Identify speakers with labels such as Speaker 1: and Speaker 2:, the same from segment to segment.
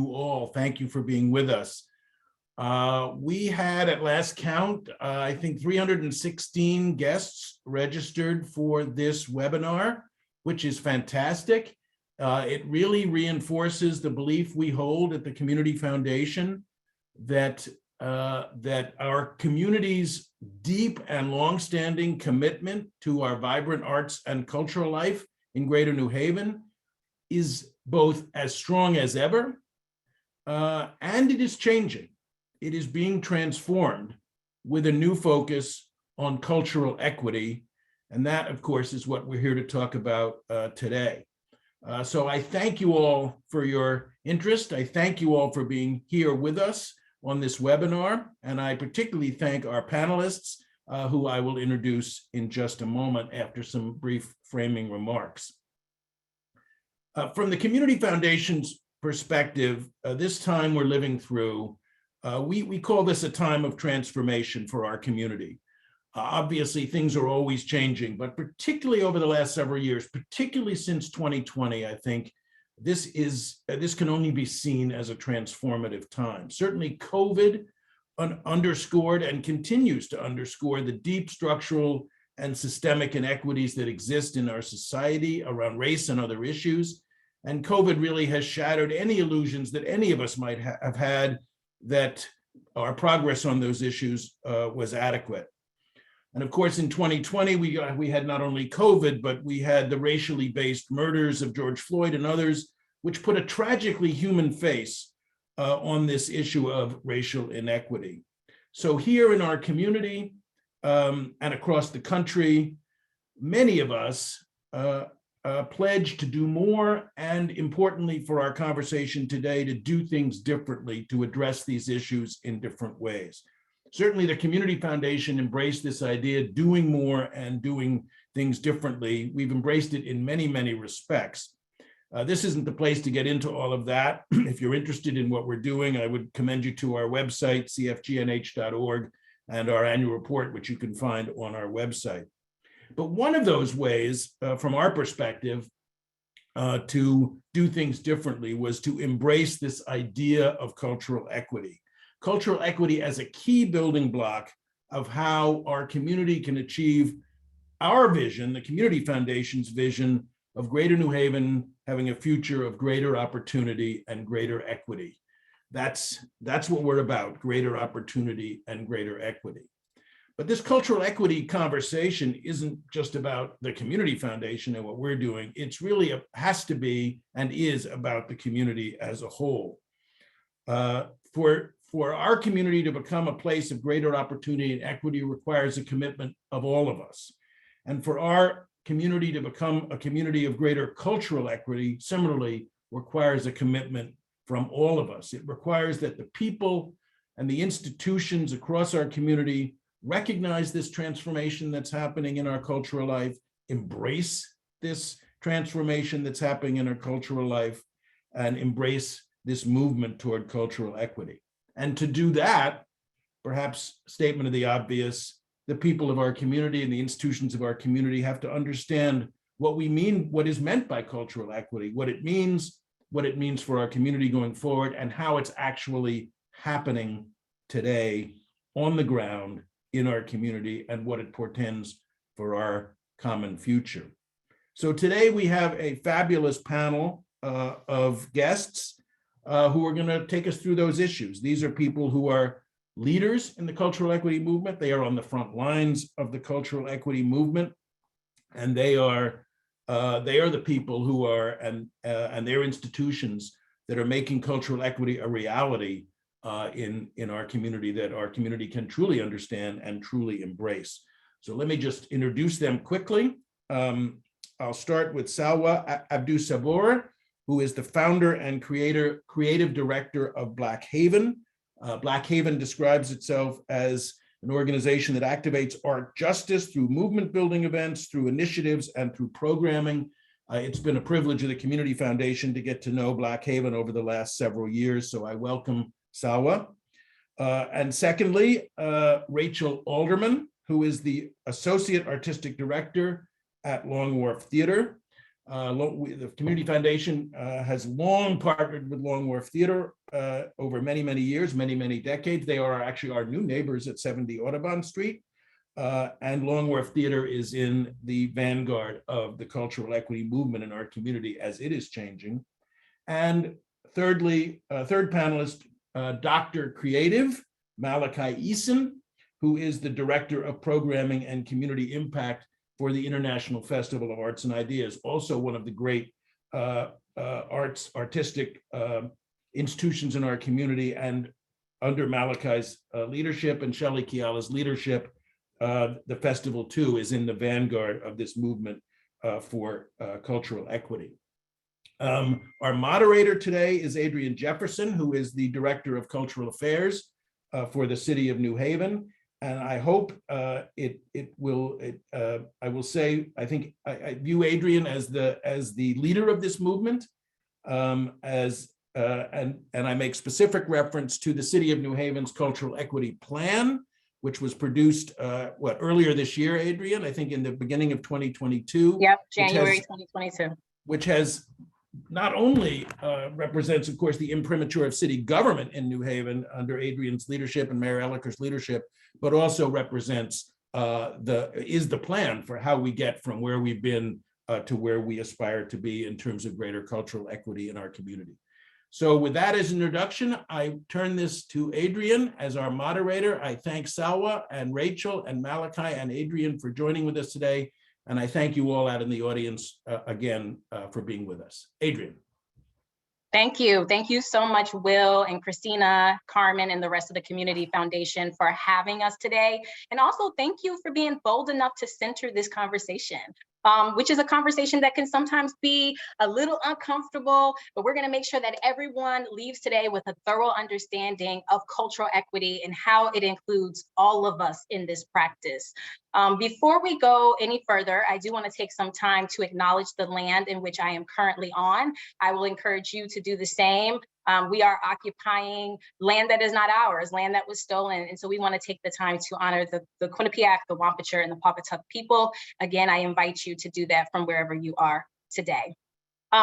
Speaker 1: all. Thank you for being with us. We had at last count, I think 316 guests registered for this webinar, which is fantastic. It really reinforces the belief we hold at the Community Foundation that our community's deep and longstanding commitment to our vibrant arts and cultural life in Greater New Haven is both as strong as ever, and it is changing. It is being transformed with a new focus on cultural equity. And that, of course, is what we're here to talk about today. So I thank you all for your interest. I thank you all for being here with us on this webinar. And I particularly thank our panelists, who I will introduce in just a moment after some brief framing remarks. From the Community Foundation's perspective, this time we're living through, we call this a time of transformation for our community. Obviously, things are always changing, but particularly over the last several years, particularly since 2020, I think this can only be seen as a transformative time. Certainly, COVID underscored and continues to underscore the deep structural and systemic inequities that exist in our society around race and other issues. And COVID really has shattered any illusions that any of us might have had that our progress on those issues was adequate. And of course, in 2020, we had not only COVID, but we had the racially based murders of George Floyd and others, which put a tragically human face on this issue of racial inequity. So here in our community and across the country, many of us pledge to do more, and importantly for our conversation today, to do things differently to address these issues in different ways. Certainly the Community Foundation embraced this idea, doing more and doing things differently. We've embraced it in many, many respects. This isn't the place to get into all of that. If you're interested in what we're doing, I would commend you to our website, cfgnh.org, and our annual report, which you can find on our website. But one of those ways, from our perspective, to do things differently was to embrace this idea of cultural equity. Cultural equity as a key building block of how our community can achieve our vision, the Community Foundation's vision of Greater New Haven having a future of greater opportunity and greater equity. That's what we're about, greater opportunity and greater equity. But this cultural equity conversation isn't just about the Community Foundation and what we're doing. It's really has to be and is about the community as a whole. For our community to become a place of greater opportunity and equity requires a commitment of all of us. And for our community to become a community of greater cultural equity, similarly, requires a commitment from all of us. It requires that the people and the institutions across our community recognize this transformation that's happening in our cultural life, embrace this transformation that's happening in our cultural life, and embrace this movement toward cultural equity. And to do that, perhaps statement of the obvious, the people of our community and the institutions of our community have to understand what we mean, what is meant by cultural equity, what it means for our community going forward, and how it's actually happening today on the ground in our community, and what it portends for our common future. So today we have a fabulous panel of guests who are going to take us through those issues. These are people who are leaders in the cultural equity movement. They are on the front lines of the cultural equity movement, and they are the people who are and their institutions that are making cultural equity a reality in our community, that our community can truly understand and truly embrace. So let me just introduce them quickly. I'll start with Salwa Abdussabur, who is the founder and creative director of Black Haven. Black Haven describes itself as an organization that activates art justice through movement building events, through initiatives, and through programming. It's been a privilege of the Community Foundation to get to know Black Haven over the last several years, so I welcome Salwa. And secondly, Rachel Alderman, who is the Associate Artistic Director at Wharf Theater. The Community Foundation has long partnered with Long Wharf Theater over many, many years, many, many decades. They are actually our new neighbors at 70 Audubon Street. And Long Wharf Theater is in the vanguard of the cultural equity movement in our community as it is changing. And thirdly, third panelist, Dr. Kreative, Malakhi Eason, who is the Director of Programming and Community Impact for the International Festival of Arts and Ideas, also one of the great artistic institutions in our community. And under Malakhi's leadership and Shelley Kiala's leadership, the festival too is in the vanguard of this movement for cultural equity. Our moderator today is Adriane Jefferson, who is the Director of Cultural Affairs for the City of New Haven. And I hope I will say, I think I view Adriane as the leader of this movement, and I make specific reference to the City of New Haven's Cultural Equity Plan, which was produced earlier this year, Adriane, I think in the beginning of 2022.
Speaker 2: Yep, January 2022.
Speaker 1: Which has not only represents, of course, the imprimatur of city government in New Haven under Adriane's leadership and Mayor Elliker's leadership, but also represents the plan for how we get from where we've been to where we aspire to be in terms of greater cultural equity in our community. So with that as an introduction, I turn this to Adriane as our moderator. I thank Salwa and Rachel and Malakhi and Adriane for joining with us today. And I thank you all out in the audience again for being with us. Adriane.
Speaker 2: Thank you. Thank you so much, Will and Christina, Carmen, and the rest of the Community Foundation for having us today. And also thank you for being bold enough to center this conversation, which is a conversation that can sometimes be a little uncomfortable, but we're gonna make sure that everyone leaves today with a thorough understanding of cultural equity and how it includes all of us in this practice. Before we go any further, I do want to take some time to acknowledge the land in which I am currently on. I will encourage you to do the same. We are occupying land that is not ours, land that was stolen. And so we want to take the time to honor the Quinnipiac, the Wampachur, and the Pawcatuck people. Again, I invite you to do that from wherever you are today.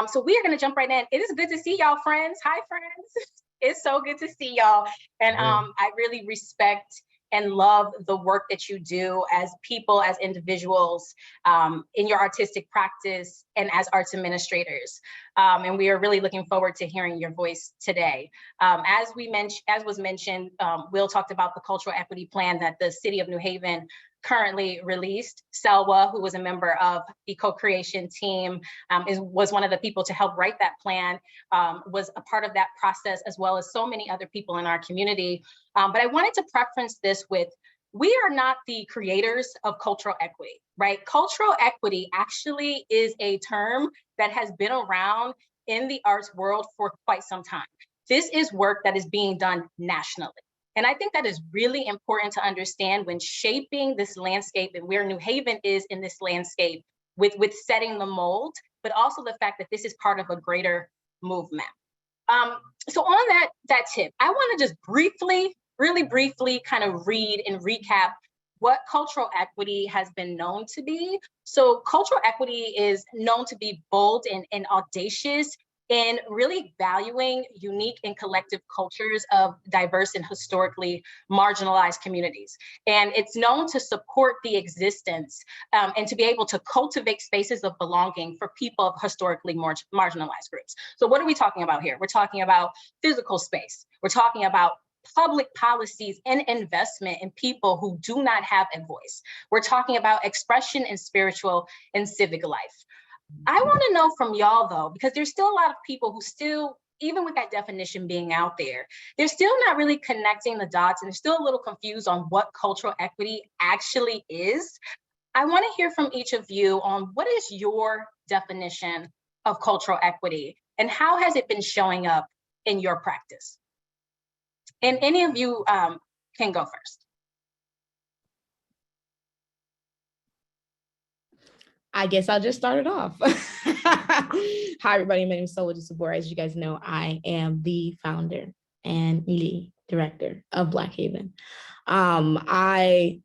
Speaker 2: So we are going to jump right in. It is good to see y'all, friends. Hi, friends. It's so good to see y'all. And I really respect and love the work that you do as people, as individuals, in your artistic practice and as arts administrators. And we are really looking forward to hearing your voice today. As was mentioned, Will talked about the cultural equity plan that the City of New Haven currently released. Salwa, who was a member of the co-creation team, was one of the people to help write that plan, was a part of that process, as well as so many other people in our community. But I wanted to preference this with, we are not the creators of cultural equity, right? Cultural equity actually is a term that has been around in the arts world for quite some time. This is work that is being done nationally. And I think that is really important to understand when shaping this landscape and where New Haven is in this landscape with setting the mold, but also the fact that this is part of a greater movement. So on that tip, I want to just really briefly kind of read and recap what cultural equity has been known to be. So cultural equity is known to be bold and audacious in really valuing unique and collective cultures of diverse and historically marginalized communities. And it's known to support the existence and to be able to cultivate spaces of belonging for people of historically marginalized groups. So what are we talking about here? We're talking about physical space. We're talking about public policies and investment in people who do not have a voice. We're talking about expression in spiritual and civic life. I want to know from y'all though, because there's still a lot of people who still, even with that definition being out there, they're still not really connecting the dots and they're still a little confused on what cultural equity actually is. I want to hear from each of you on what is your definition of cultural equity and how has it been showing up in your practice? And any of you can go first.
Speaker 3: I guess I'll just start it off. Hi, everybody. My name is Salwa Abdussabur. As you guys know, I am the founder and lead director of Black Haven. I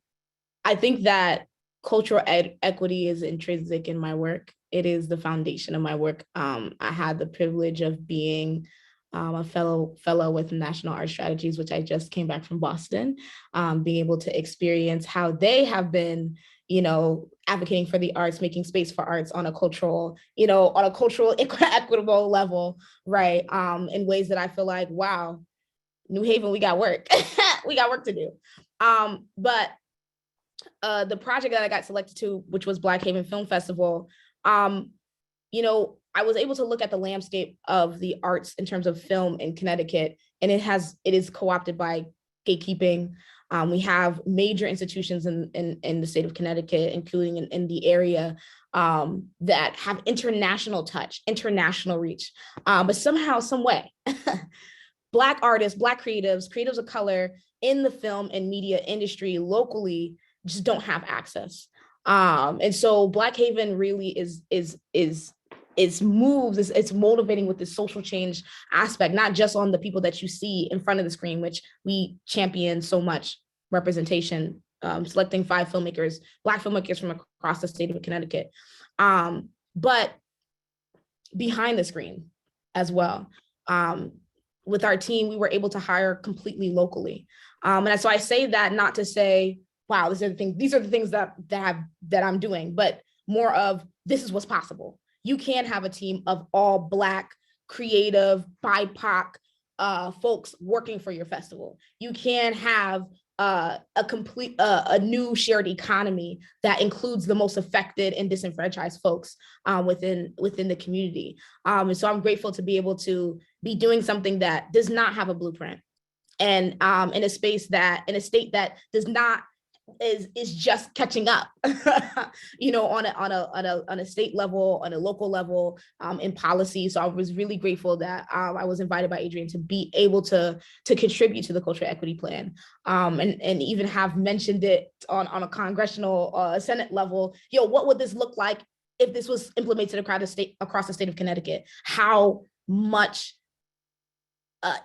Speaker 3: think that cultural equity is intrinsic in my work. It is the foundation of my work. I had the privilege of being a fellow with National Art Strategies, which I just came back from Boston, being able to experience how they have been, advocating for the arts, making space for arts on a cultural, equitable level, right? In ways that I feel like, wow, New Haven, we got work. We got work to do. But the project that I got selected to, which was Black Haven Film Festival, I was able to look at the landscape of the arts in terms of film in Connecticut, and it is co-opted by gatekeeping. We have major institutions in the state of Connecticut, including in the area, that have international touch, international reach. But somehow, some way, Black artists, Black creatives of color in the film and media industry locally just don't have access. And so Black Haven really it's motivating with this social change aspect, not just on the people that you see in front of the screen, which we champion so much representation, selecting 5 filmmakers, Black filmmakers from across the state of Connecticut, but behind the screen as well. With our team, we were able to hire completely locally. And so I say that not to say, wow, these are the things that I'm doing, but more of, this is what's possible. You can have a team of all Black, creative, BIPOC folks working for your festival. You can have a new shared economy that includes the most affected and disenfranchised folks within the community. And so I'm grateful to be able to be doing something that does not have a blueprint, and in a state that does not is just catching up, on a state level, on a local level, in policy. So I was really grateful that I was invited by Adriane to be able to contribute to the cultural equity plan, and even have mentioned it on a congressional Senate level. What would this look like if this was implemented across the state of Connecticut? How much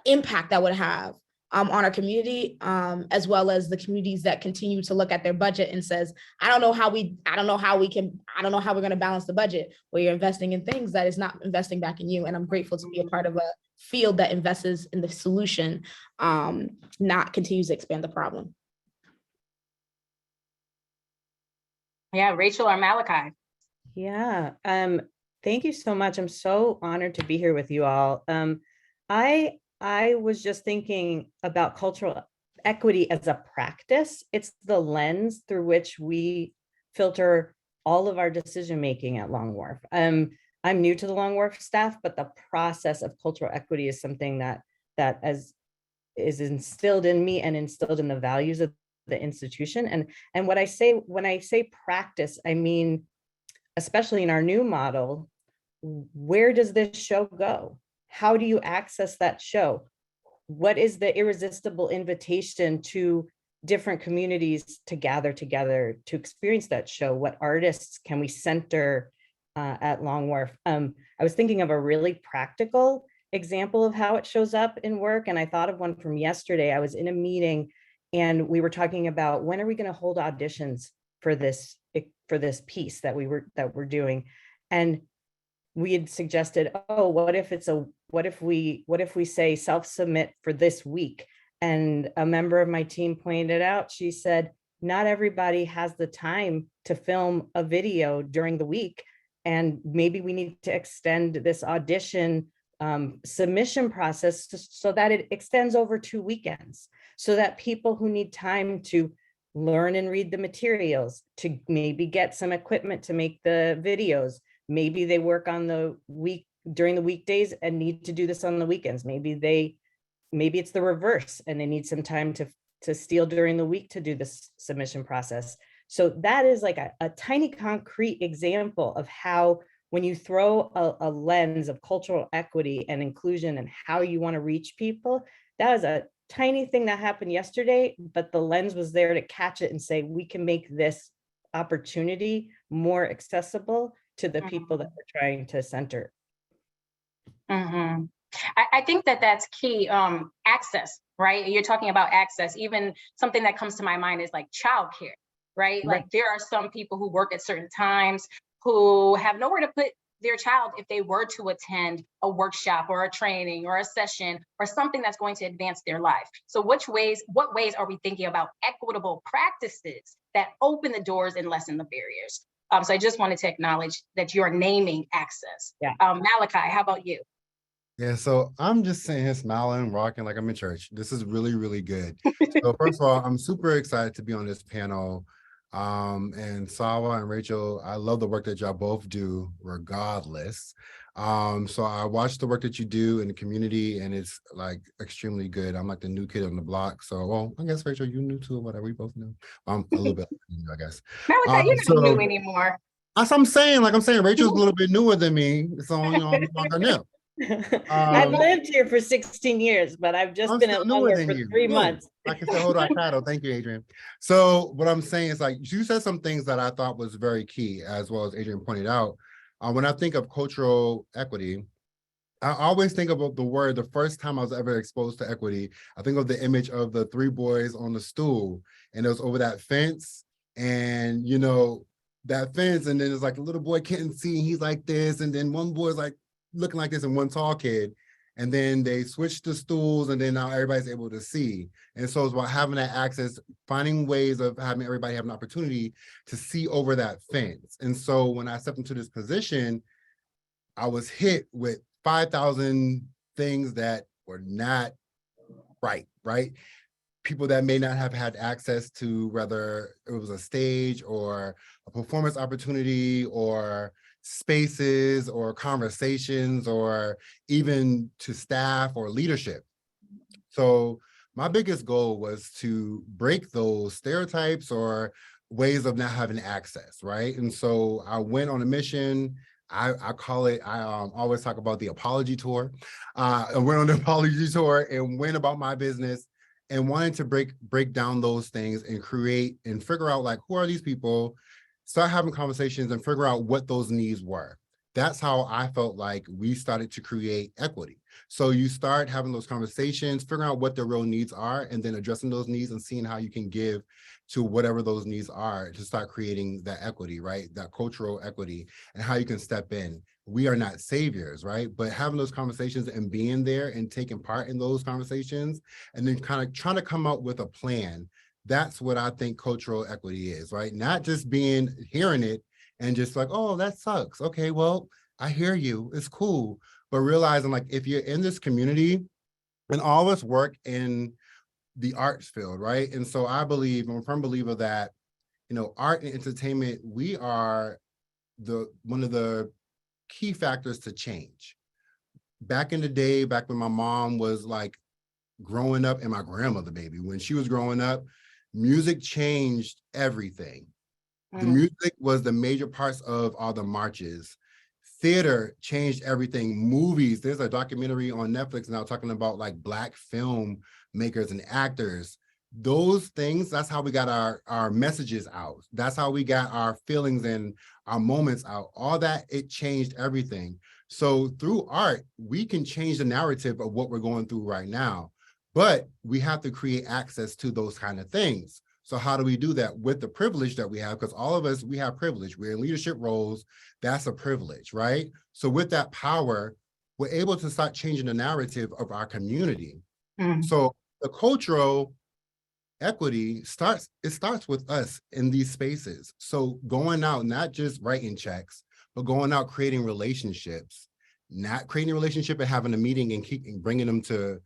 Speaker 3: impact that would have on our community, as well as the communities that continue to look at their budget and says, I don't know how we're going to balance the budget, where you're investing in things that is not investing back in you. And I'm grateful to be a part of a field that invests in the solution, not continues to expand the problem.
Speaker 2: Yeah, Rachel or Malakhi.
Speaker 4: Yeah, thank you so much. I'm so honored to be here with you all. I was just thinking about cultural equity as a practice. It's the lens through which we filter all of our decision-making at Long Wharf. I'm new to the Long Wharf staff, but the process of cultural equity is something that is instilled in me and instilled in the values of the institution. And when I say practice, I mean, especially in our new model, where does this show go? How do you access that show? What is the irresistible invitation to different communities to gather together to experience that show? What artists can we center at Long Wharf? I was thinking of a really practical example of how it shows up in work, and I thought of one from yesterday. I was in a meeting and we were talking about, when are we going to hold auditions for this piece that we're doing? And we had suggested, what if we say self-submit for this week? And a member of my team pointed out, she said, not everybody has the time to film a video during the week. And maybe we need to extend this audition submission process so that it extends over 2 weekends, so that people who need time to learn and read the materials, to maybe get some equipment to make the videos, maybe they work on the week during the weekdays and need to do this on the weekends. Maybe it's the reverse and they need some time to steal during the week to do this submission process. So that is like a tiny concrete example of how, when you throw a lens of cultural equity and inclusion and how you want to reach people, that was a tiny thing that happened yesterday, but the lens was there to catch it and say, we can make this opportunity more accessible to the people that we're trying to center.
Speaker 2: Mm-hmm. I think that's key. Access, right? You're talking about access. Even something that comes to my mind is like childcare, right? Like there are some people who work at certain times who have nowhere to put their child if they were to attend a workshop or a training or a session or something that's going to advance their life. So what ways are we thinking about equitable practices that open the doors and lessen the barriers? So I just wanted to acknowledge that you're naming access.
Speaker 4: Yeah.
Speaker 2: Malakhi, how about you?
Speaker 5: Yeah, so I'm just sitting here smiling, rocking like I'm in church. This is really, really good. So first of all, I'm super excited to be on this panel. And Salwa and Rachel, I love the work that y'all both do regardless. So I watched the work that you do in the community and it's like extremely good. I'm like the new kid on the block. So, well, I guess Rachel, you new too or whatever, we both know. A little bit, I guess.
Speaker 2: Malakhi, you're not new anymore.
Speaker 5: That's what I'm saying. Like I'm saying, Rachel's a little bit newer than me. So, you know, I'm like, I know.
Speaker 4: I've lived here for 16 years, but I've just been at Lumber for 3 months.
Speaker 5: Like I said, hold on, title. Thank you, Adriane. So what I'm saying is like, you said some things that I thought was very key, as well as Adriane pointed out. When I think of cultural equity, I always think about the word, the first time I was ever exposed to equity, I think of the image of the 3 boys on the stool, and it was over that fence, and you know, that fence, and then it's like a little boy can't see, he's like this, and then one boy's like looking like this and one tall kid, and then they switched the stools and then now everybody's able to see. And so it's about having that access, finding ways of having everybody have an opportunity to see over that fence. And so when I stepped into this position, I was hit with 5,000 things that were not right? People that may not have had access to, whether it was a stage or a performance opportunity or spaces or conversations or even to staff or leadership. So my biggest goal was to break those stereotypes or ways of not having access, right? And so I went on a mission. I call it, I always talk about the apology tour. I went on the apology tour and went about my business and wanted to break down those things and create and figure out like, who are these people? Start having conversations and figure out what those needs were. That's how I felt like we started to create equity. So you start having those conversations, figuring out what the real needs are, and then addressing those needs and seeing how you can give to whatever those needs are to start creating that equity, right? That cultural equity and how you can step in. We are not saviors, right? But having those conversations and being there and taking part in those conversations and then kind of trying to come up with a plan. That's what I think cultural equity is, right? Not just hearing it and just like, oh, that sucks. Okay, well, I hear you, it's cool. But realizing like, if you're in this community, and all of us work in the arts field, right? And so I'm a firm believer that, you know, art and entertainment, we are one of the key factors to change. Back in the day, back when my mom was like growing up, and my grandmother, baby, when she was growing up, music changed everything. The music was the major parts of all the marches. Theater changed everything. Movies, there's a documentary on Netflix now talking about like Black film makers and actors. Those things, that's how we got our messages out. That's how we got our feelings and our moments out. All that, it changed everything. So through art, we can change the narrative of what we're going through right now, but we have to create access to those kind of things. So how do we do that? With the privilege that we have, because all of us, we have privilege. We're in leadership roles. That's a privilege, right? So with that power, we're able to start changing the narrative of our community. So the cultural equity starts with us in these spaces. So going out, not just writing checks, but going out, creating relationships, not creating a relationship and having a meeting and keeping bringing them to,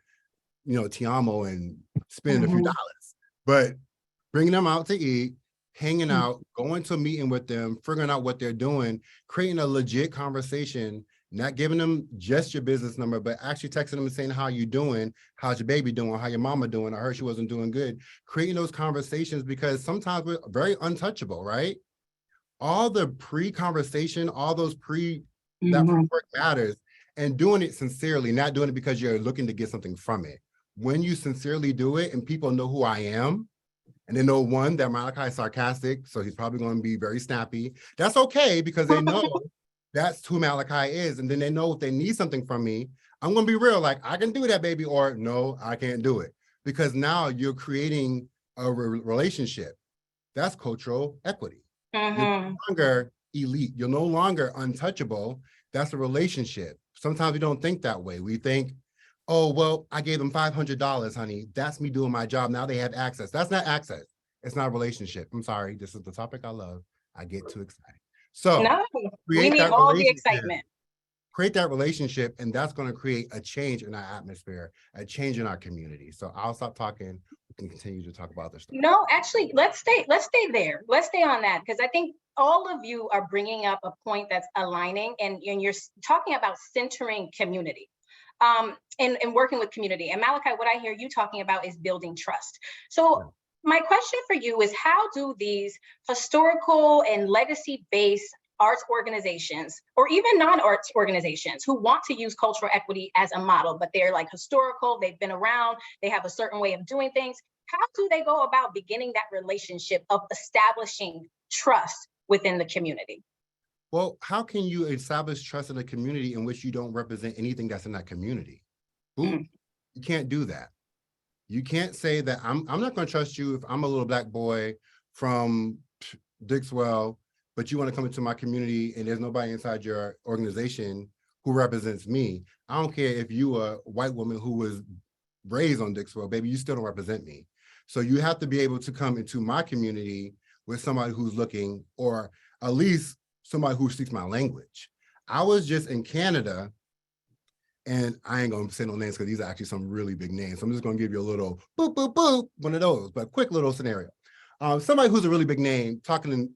Speaker 5: you know, Tiamo and spending a few dollars, but bringing them out to eat, hanging out, going to a meeting with them, figuring out what they're doing, creating a legit conversation, not giving them just your business number, but actually texting them and saying, how you doing? How's your baby doing? How your mama doing? I heard she wasn't doing good. Creating those conversations, because sometimes we're very untouchable, right? All the pre-conversation, all those that pre-work matters, and doing it sincerely, not doing it because you're looking to get something from it. When you sincerely do it and people know who I am, and they know, one, that Malakhi is sarcastic, so he's probably going to be very snappy. That's okay, because they know that's who Malakhi is. And then they know if they need something from me, I'm going to be real, like, I can do that, baby, or no, I can't do it. Because now you're creating a relationship. That's cultural equity. You're no longer elite. You're no longer untouchable. That's a relationship. Sometimes we don't think that way. We think, oh, well, I gave them $500, honey. That's me doing my job. Now they have access. That's not access. It's not a relationship. I'm sorry. This is the topic I love. I get too excited. So
Speaker 2: No, we
Speaker 5: create
Speaker 2: need
Speaker 5: that
Speaker 2: all the
Speaker 5: relationship.
Speaker 2: excitement.
Speaker 5: Create that relationship, and that's going to create a change in our atmosphere, a change in our community. So I'll stop talking. We can continue to talk about this stuff.
Speaker 2: No, actually, let's stay there. Let's stay on that, because I think all of you are bringing up a point that's aligning, and you're talking about centering community. And working with community. And Malakhi, what I hear you talking about is building trust. So my question for you is, how do these historical and legacy-based arts organizations, or even non-arts organizations who want to use cultural equity as a model, but they're like historical, they've been around, they have a certain way of doing things, how do they go about beginning that relationship of establishing trust within the community?
Speaker 5: Well, how can you establish trust in a community in which you don't represent anything that's in that community? You can't do that. You can't say that I'm not going to trust you if I'm a little Black boy from Dixwell, but you want to come into my community and there's nobody inside your organization who represents me. I don't care if you are a white woman who was raised on Dixwell, baby, you still don't represent me. So you have to be able to come into my community with somebody who's looking, or at least somebody who speaks my language. I was just in Canada, and I ain't gonna say no names because these are actually some really big names. So I'm just gonna give you a little boop, boop, boop, one of those, but quick little scenario. Somebody who's a really big name talking and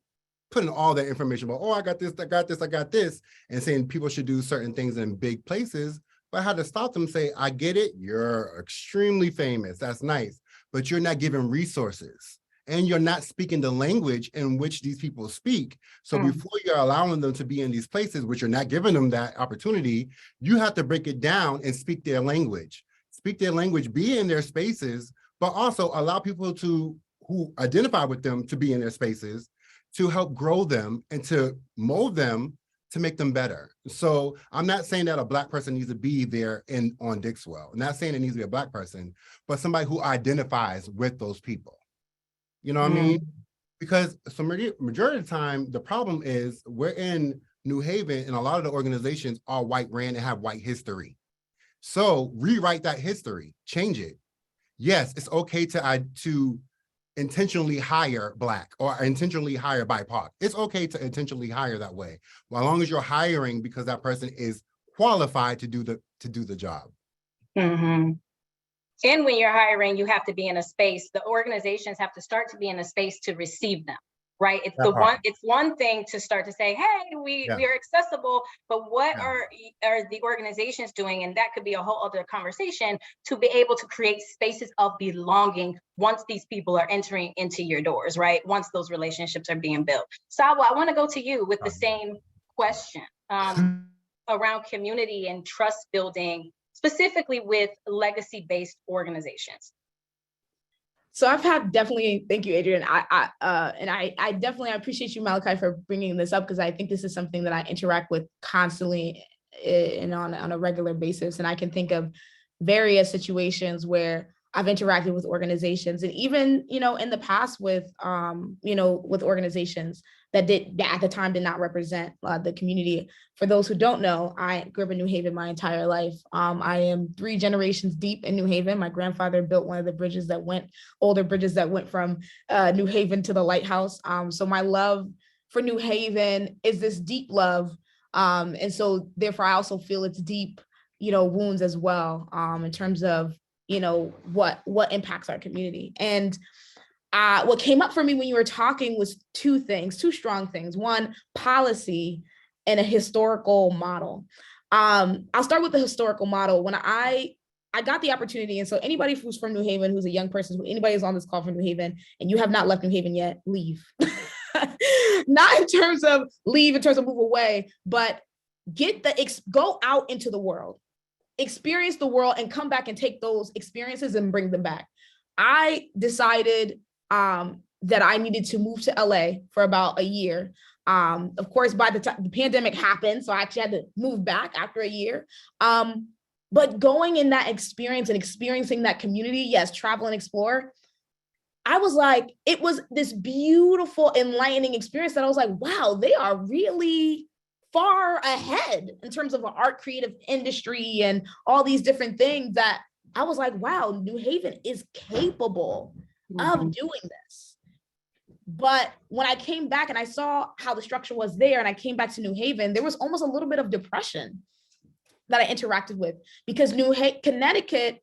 Speaker 5: putting all that information about, oh, I got this, I got this, I got this, and saying people should do certain things in big places. But I had to stop them and say, I get it, you're extremely famous, that's nice, but you're not giving resources. And you're not speaking the language in which these people speak. So before you're allowing them to be in these places, which you're not giving them that opportunity, you have to break it down and speak their language. Speak their language, be in their spaces, but also allow people who identify with them to be in their spaces, to help grow them and to mold them to make them better. So I'm not saying that a Black person needs to be there on Dixwell. I'm not saying it needs to be a Black person, but somebody who identifies with those people. You know what I mean? Because majority of the time, the problem is we're in New Haven and a lot of the organizations are white ran and have white history. So rewrite that history, change it. Yes, it's okay to intentionally hire Black or intentionally hire BIPOC. It's okay to intentionally hire that way, as long as you're hiring because that person is qualified to do the job.
Speaker 2: And when you're hiring, you have to be in a space, the organizations have to start to be in a space to receive them, right? It's one thing to start to say, hey, we are accessible, but what are the organizations doing? And that could be a whole other conversation, to be able to create spaces of belonging once these people are entering into your doors, right? Once those relationships are being built. Salwa, I want to go to you with the same question around community and trust building, specifically with legacy-based organizations.
Speaker 3: So I've had definitely, thank you, Adriane. I definitely appreciate you, Malakhi, for bringing this up, because I think this is something that I interact with constantly and on a regular basis. And I can think of various situations where I've interacted with organizations, and even, in the past with, with organizations that at the time did not represent the community. For those who don't know, I grew up in New Haven my entire life. I am 3 generations deep in New Haven. My grandfather built one of the older bridges that went from New Haven to the lighthouse. So my love for New Haven is this deep love. And so therefore I also feel it's deep, wounds as well, in terms of, what impacts our community. And what came up for me when you were talking was 2 strong things. One, policy and a historical model. I'll start with the historical model. When I got the opportunity, and so anybody who's from New Haven, who's a young person, anybody who's on this call from New Haven, and you have not left New Haven yet, leave. Not in terms of leave, in terms of move away, but go out into the world, experience the world, and come back and take those experiences and bring them back. I decided that I needed to move to LA for about a year. Of course, by the time the pandemic happened, so I actually had to move back after a year. But going in that experience and experiencing that community, yes, travel and explore, I was like, it was this beautiful, enlightening experience that I was like, wow, they are really far ahead in terms of an art creative industry and all these different things that I was like, wow, New Haven is capable of doing this. But when I came back and I saw how the structure was there and I came back to New Haven, there was almost a little bit of depression that I interacted with, because Connecticut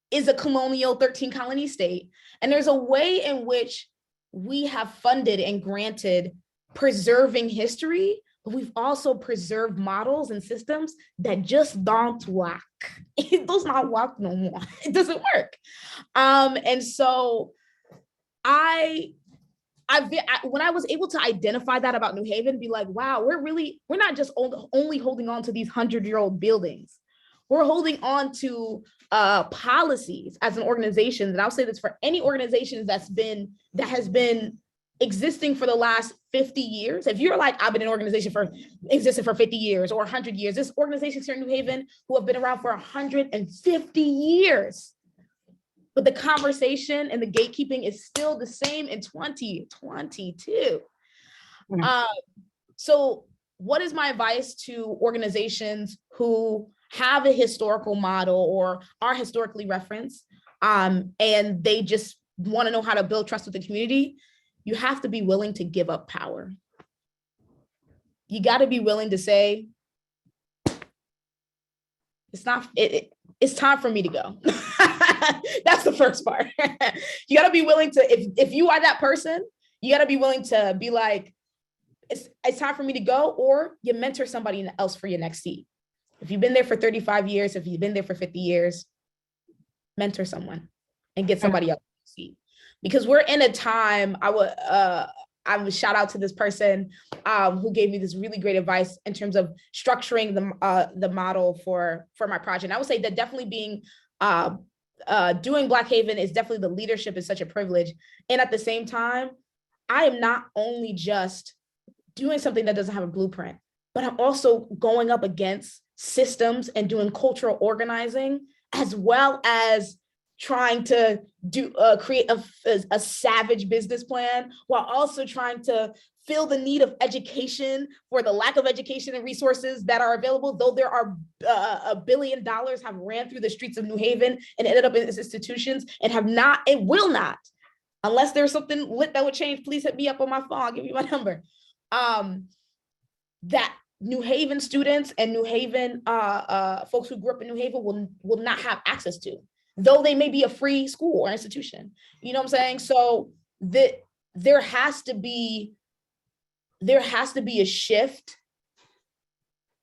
Speaker 3: is a colonial 13 colony state. And there's a way in which we have funded and granted preserving history, but we've also preserved models and systems that just don't work. It does not work no more. It doesn't work. And so when I was able to identify that about New Haven, be like, wow, we're not just only holding on to these 100-year-old buildings. We're holding on to policies as an organization. And I'll say this for any organization that has been existing for the last 50 years. If you're like, I've been an organization existed for 50 years or 100 years, there's organizations here in New Haven who have been around for 150 years. But the conversation and the gatekeeping is still the same in 2022. So what is my advice to organizations who have a historical model or are historically referenced, and they just want to know how to build trust with the community? You have to be willing to give up power. You got to be willing to say, it's time for me to go. That's the first part. You got to be willing to, if you are that person, you got to be willing to be like, it's time for me to go, or you mentor somebody else for your next seat. If you've been there for 35 years, if you've been there for 50 years, mentor someone and get somebody else to seat. Because we're in a time, I would shout out to this person who gave me this really great advice in terms of structuring the model for my project. I would say that definitely doing Black Haven is definitely, the leadership is such a privilege. And at the same time, I am not only just doing something that doesn't have a blueprint, but I'm also going up against systems and doing cultural organizing, as well as trying to create a savage business plan, while also trying to fill the need of education for the lack of education and resources that are available, though there are $1 billion have ran through the streets of New Haven and ended up in institutions and have not, it will not, unless there's something lit that would change, please hit me up on my phone, I'll give you my number. That New Haven students and New Haven folks who grew up in New Haven will not have access to, though they may be a free school or institution. You know what I'm saying? So there has to be a shift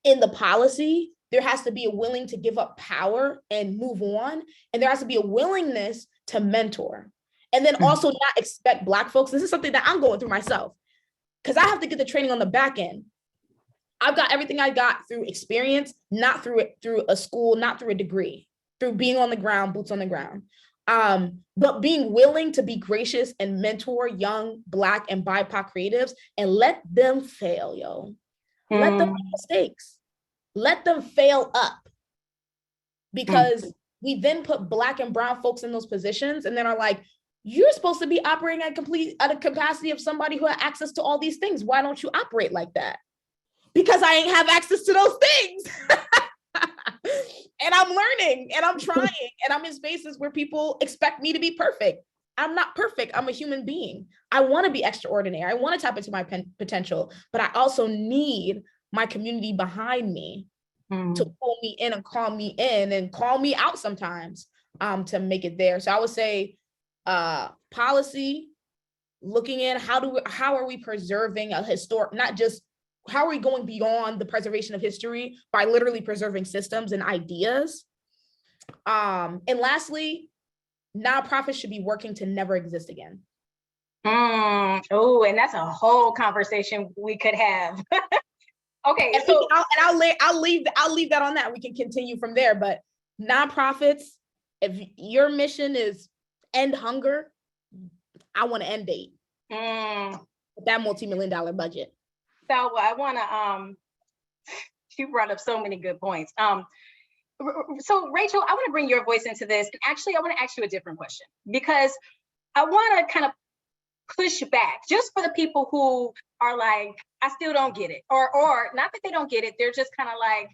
Speaker 3: in the policy. There has to be a willing to give up power and move on. And there has to be a willingness to mentor. And then also not expect Black folks. This is something that I'm going through myself, because I have to get the training on the back end. I've got everything I got through experience, not through a school, not through a degree, through being on the ground, boots on the ground. But being willing to be gracious and mentor young Black and BIPOC creatives and let them fail, yo. Let them make mistakes. Let them fail up. Because we then put Black and brown folks in those positions and then are like, you're supposed to be operating at a capacity of somebody who had access to all these things. Why don't you operate like that? Because I ain't have access to those things. And I'm learning and I'm trying and I'm in spaces where people expect me to be perfect. I'm not perfect. I'm a human being. I want to be extraordinary. I want to tap into my potential, but I also need my community behind me to pull me in and call me in and call me out sometimes to make it there. So I would say policy, looking in how are we preserving a historic, not just how are we going beyond the preservation of history by literally preserving systems and ideas? And lastly, nonprofits should be working to never exist again.
Speaker 2: Oh, and that's a whole conversation we could have. Okay,
Speaker 3: and
Speaker 2: so
Speaker 3: I'll leave that on that. We can continue from there. But nonprofits, if your mission is end hunger, I want to end date. That multi-million-dollar budget.
Speaker 2: So I want to, you brought up so many good points. So Rachel, I want to bring your voice into this. And actually, I want to ask you a different question, because I want to kind of push back just for the people who are like, I still don't get it. Or not that they don't get it, they're just kind of like,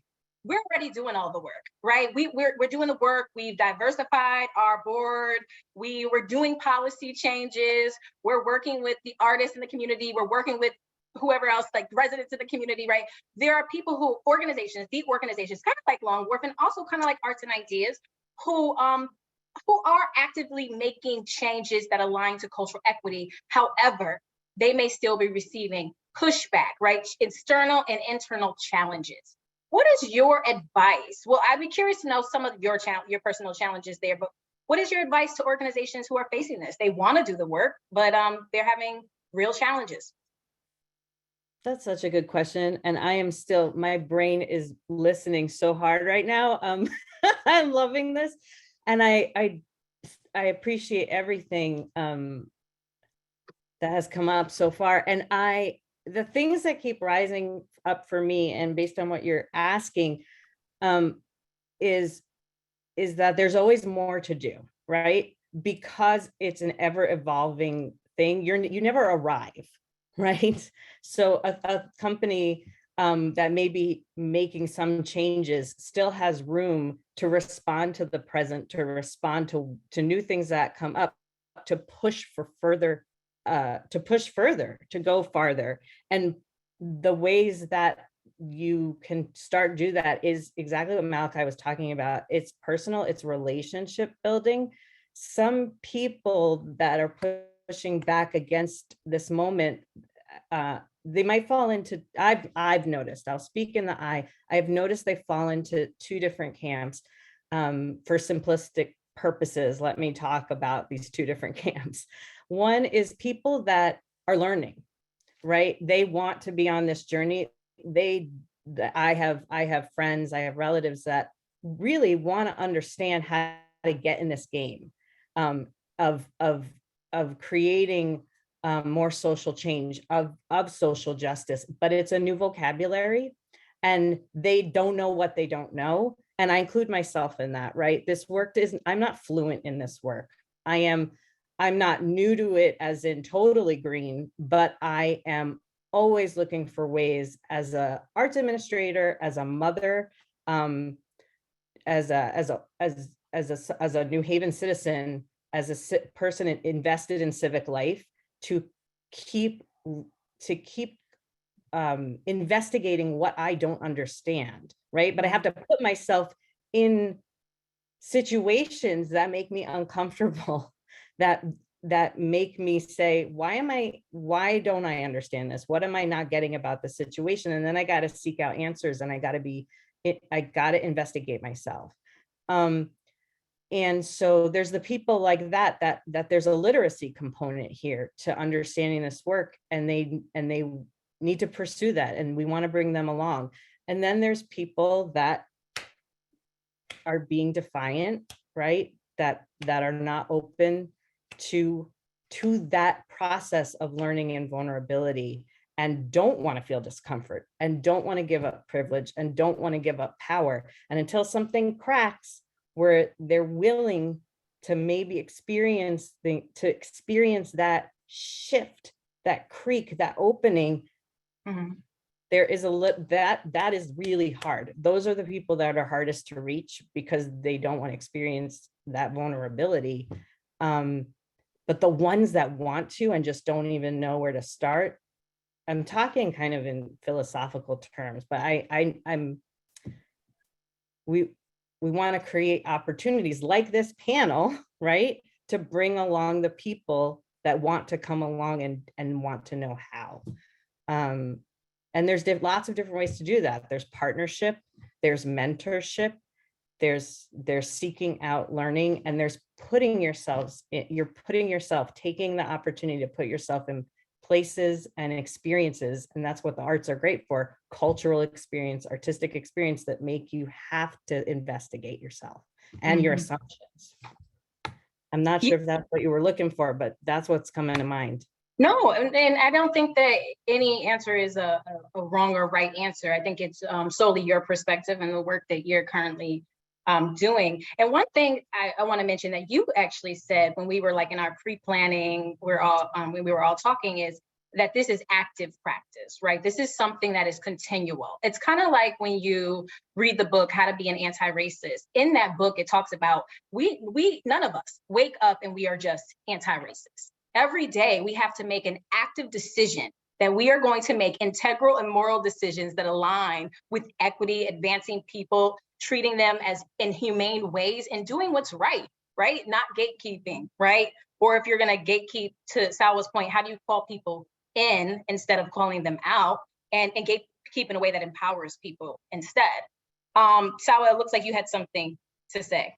Speaker 2: we're already doing all the work, right? We're doing the work. We've diversified our board. We were doing policy changes. We're working with the artists in the community. We're working with whoever else, like residents in the community, right? There are people who, organizations, deep organizations, kind of like Long Wharf, and also kind of like Arts and Ideas, who are actively making changes that align to cultural equity. However, they may still be receiving pushback, right? External and internal challenges. What is your advice? Well, I'd be curious to know some of your personal challenges there, but what is your advice to organizations who are facing this? They want to do the work, but they're having real challenges.
Speaker 4: That's such a good question. And I am still, my brain is listening so hard right now. I'm loving this. And I appreciate everything that has come up so far. And the things that keep rising up for me, and based on what you're asking, is that there's always more to do, right? Because it's an ever evolving thing. You never arrive, right? So a company that may be making some changes still has room to respond to the present, to respond to new things that come up, to push for further, to go farther. And the ways that you can start do that is exactly what Malakhi was talking about. It's personal, it's relationship building. Some people that are pushing back against this moment, they might fall into, I've noticed, I'll speak in the I've noticed they fall into two different camps. For simplistic purposes, let me talk about these two different camps. One is people that are learning, right? They want to be on this journey. I have friends, I have relatives that really want to understand how to get in this game of creating more social change, of social justice, but it's a new vocabulary and they don't know what they don't know. And I include myself in that, right? This work I'm not fluent in this work. I'm not new to it as in totally green, but I am always looking for ways as a arts administrator, as a mother, as a New Haven citizen, as a person invested in civic life, to keep investigating what I don't understand, right? But I have to put myself in situations that make me uncomfortable, that make me say, why don't I understand this? What am I not getting about the situation? And then I got to seek out answers, and I got to investigate myself. And so there's the people like that there's a literacy component here to understanding this work, and they need to pursue that, and we want to bring them along. And then there's people that are being defiant, right? That are not open to that process of learning and vulnerability, and don't want to feel discomfort, and don't want to give up privilege, and don't want to give up power. And until something cracks where they're willing to maybe experience that shift, that creak, that opening, there is that is really hard. Those are the people that are hardest to reach because they don't want to experience that vulnerability. But the ones that want to and just don't even know where to start, I'm talking kind of in philosophical terms, but we want to create opportunities like this panel, right? To bring along the people that want to come along and want to know how. And there's lots of different ways to do that. There's partnership, there's mentorship, there's seeking out learning, and there's taking the opportunity to put yourself in places and experiences. And that's what the arts are great for: cultural experience, artistic experience that make you have to investigate yourself and your assumptions. I'm not sure if that's what you were looking for, but that's what's coming to mind.
Speaker 2: No, and I don't think that any answer is a wrong or right answer. I think it's solely your perspective and the work that you're currently doing. And one thing I want to mention that you actually said when we were like in our pre-planning, when we were all talking, is that this is active practice, right? This is something that is continual. It's kind of like when you read the book, How to Be an Anti-Racist. In that book, it talks about none of us wake up and we are just anti-racist. Every day we have to make an active decision that we are going to make integral and moral decisions that align with equity, advancing people, treating them as in humane ways, and doing what's right? Not gatekeeping, right? Or if you're gonna gatekeep, to Salwa's point, how do you call people in instead of calling them out, and gatekeep in a way that empowers people instead? Salwa, it looks like you had something to say.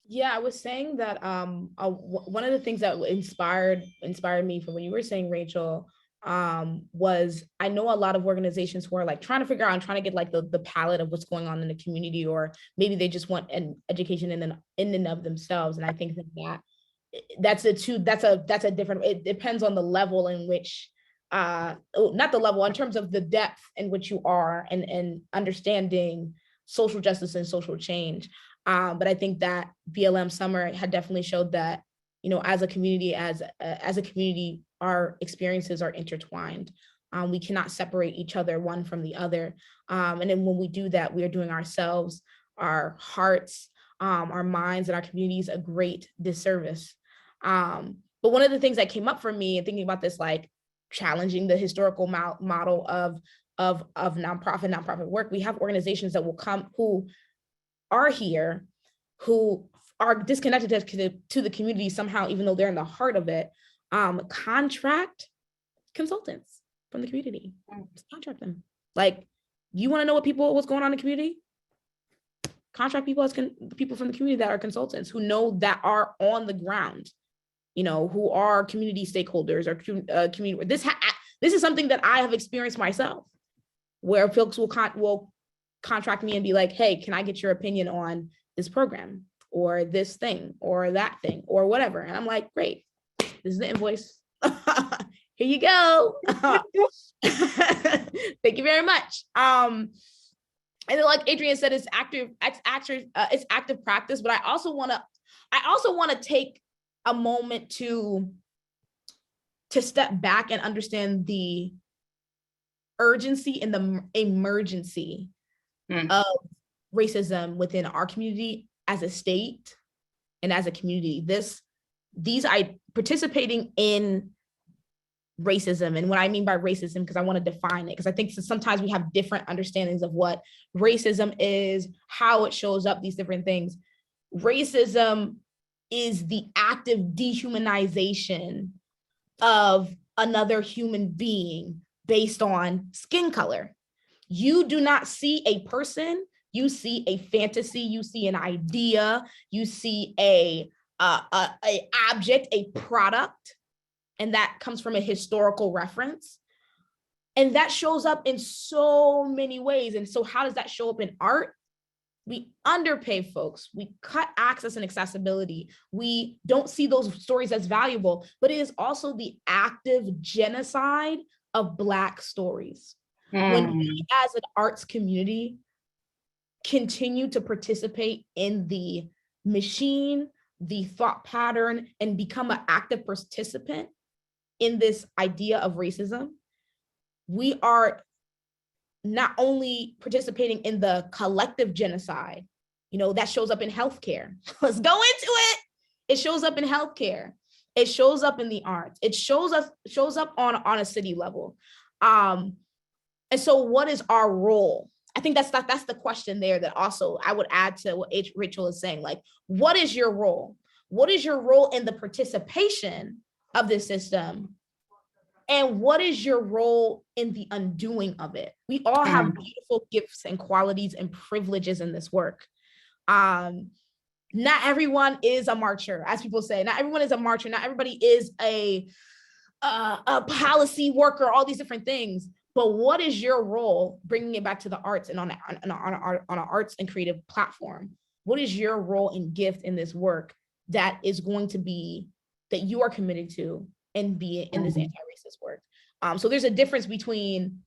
Speaker 3: Yeah, I was saying that one of the things that inspired me from what you were saying, Rachel, was I know a lot of organizations who are like trying to figure out and trying to get like the palette of what's going on in the community, or maybe they just want an education in and of themselves. And I think that's a different, it depends on the level in which, not the level, in terms of the depth in which you are and understanding social justice and social change. But I think that BLM Summer had definitely showed that, as a community, our experiences are intertwined. We cannot separate each other one from the other. And then when we do that, we are doing ourselves, our hearts, our minds, and our communities a great disservice. But one of the things that came up for me and thinking about this, like challenging the historical model of nonprofit work, we have organizations that will come who are here, who are disconnected to the community somehow, even though they're in the heart of it, contract consultants from the community. Just contract them. Like, you want to know what's going on in the community? Contract people people from the community that are consultants, who know, that are on the ground, who are community stakeholders or community. This is something that I have experienced myself, where folks will contract me and be like, hey, can I get your opinion on this program or this thing or that thing or whatever? And I'm like, great, this is the invoice. Here you go. Thank you very much. And then, like Adriane said, it's active practice, but I also want to take a moment to step back and understand the urgency and the emergency of racism within our community as a state and as a community. Participating in racism, and what I mean by racism, because I want to define it, because I think sometimes we have different understandings of what racism is, how it shows up, these different things. Racism is the active dehumanization of another human being based on skin color. You do not see a person, you see a fantasy, you see an idea, you see a object, a product, and that comes from a historical reference. And that shows up in so many ways. And so how does that show up in art? We underpay folks, we cut access and accessibility, we don't see those stories as valuable, but it is also the active genocide of Black stories. When we as an arts community continue to participate in the machine, the thought pattern, and become an active participant in this idea of racism, we are not only participating in the collective genocide, that shows up in healthcare. Let's go into it. It shows up in healthcare. It shows up in the arts. It shows up on a city level. And so what is our role? I think that's the question there that also I would add to what Rachel is saying. Like, what is your role? What is your role in the participation of this system? And what is your role in the undoing of it? We all have beautiful gifts and qualities and privileges in this work. Not everyone is a marcher, as people say. Not everyone is a marcher. Not everybody is a policy worker, all these different things. But what is your role, bringing it back to the arts and on an arts and creative platform? What is your role and gift in this work that is going to be, that you are committed to and be in this anti-racist work? So there's a difference between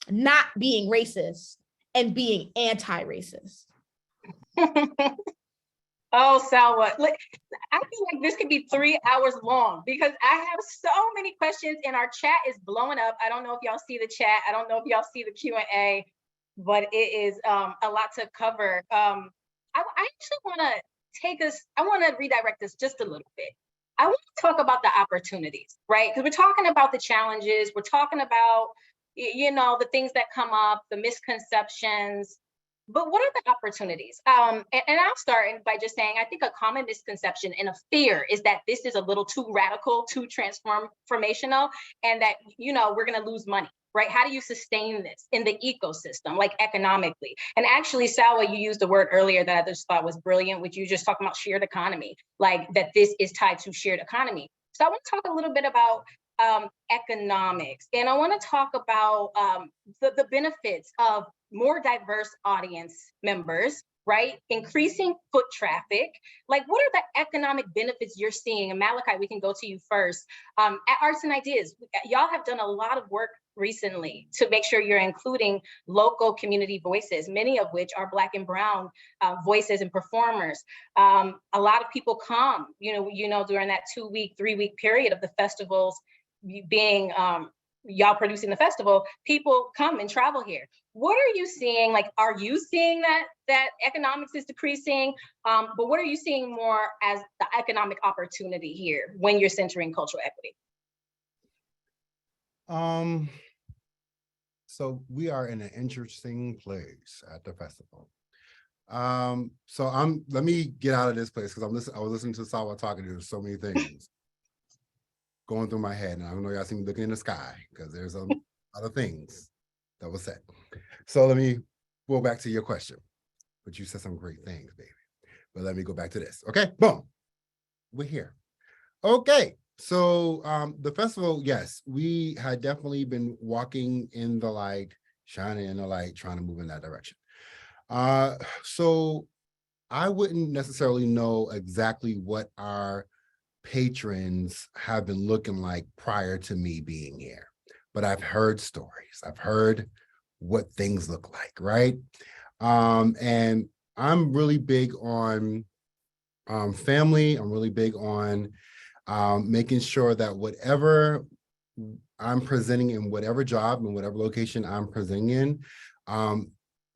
Speaker 3: not being racist and being anti-racist.
Speaker 2: Oh, Salwa, look, I feel like this could be 3 hours long because I have so many questions and our chat is blowing up. I don't know if y'all see the chat. I don't know if y'all see the Q&A, but it is a lot to cover. I actually want to I want to redirect this just a little bit. I want to talk about the opportunities, right? Because we're talking about the challenges. We're talking about, you know, the things that come up, the misconceptions. But what are the opportunities? And I'll start by just saying, I think a common misconception and a fear is that this is a little too radical, too transformational, and that, you know, we're going to lose money, right? How do you sustain this in the ecosystem, like economically? And actually, Salwa, you used a word earlier that I just thought was brilliant, which you just talking about shared economy, like that this is tied to shared economy. So I want to talk a little bit about economics, and I want to talk about the benefits of more diverse audience members, right? Increasing foot traffic. Like, what are the economic benefits you're seeing? And Malakhi, we can go to you first. At Arts and Ideas, y'all have done a lot of work recently to make sure you're including local community voices, many of which are Black and Brown voices and performers. A lot of people come, you know, during that 2-week, 3-week period of the festivals being y'all producing the festival, people come and travel here. What are you seeing? Like, are you seeing that economics is decreasing? But what are you seeing more as the economic opportunity here when you're centering cultural equity?
Speaker 5: So we are in an interesting place at the festival. Let me get out of this place because I was listening to Salwa talking. There's so many things going through my head, and I don't know, y'all see me looking in the sky because there's a lot of things that was said. So let me go back to your question, but you said some great things, baby. But let me go back to this. Okay, boom, we're here. Okay, so the festival, yes, we had definitely been walking in the light, shining in the light, trying to move in that direction. So I wouldn't necessarily know exactly what our patrons have been looking like prior to me being here, but I've heard stories. I've heard what things look like, right? And I'm really big on family. I'm really big on making sure that whatever I'm presenting in whatever job and whatever location I'm presenting in,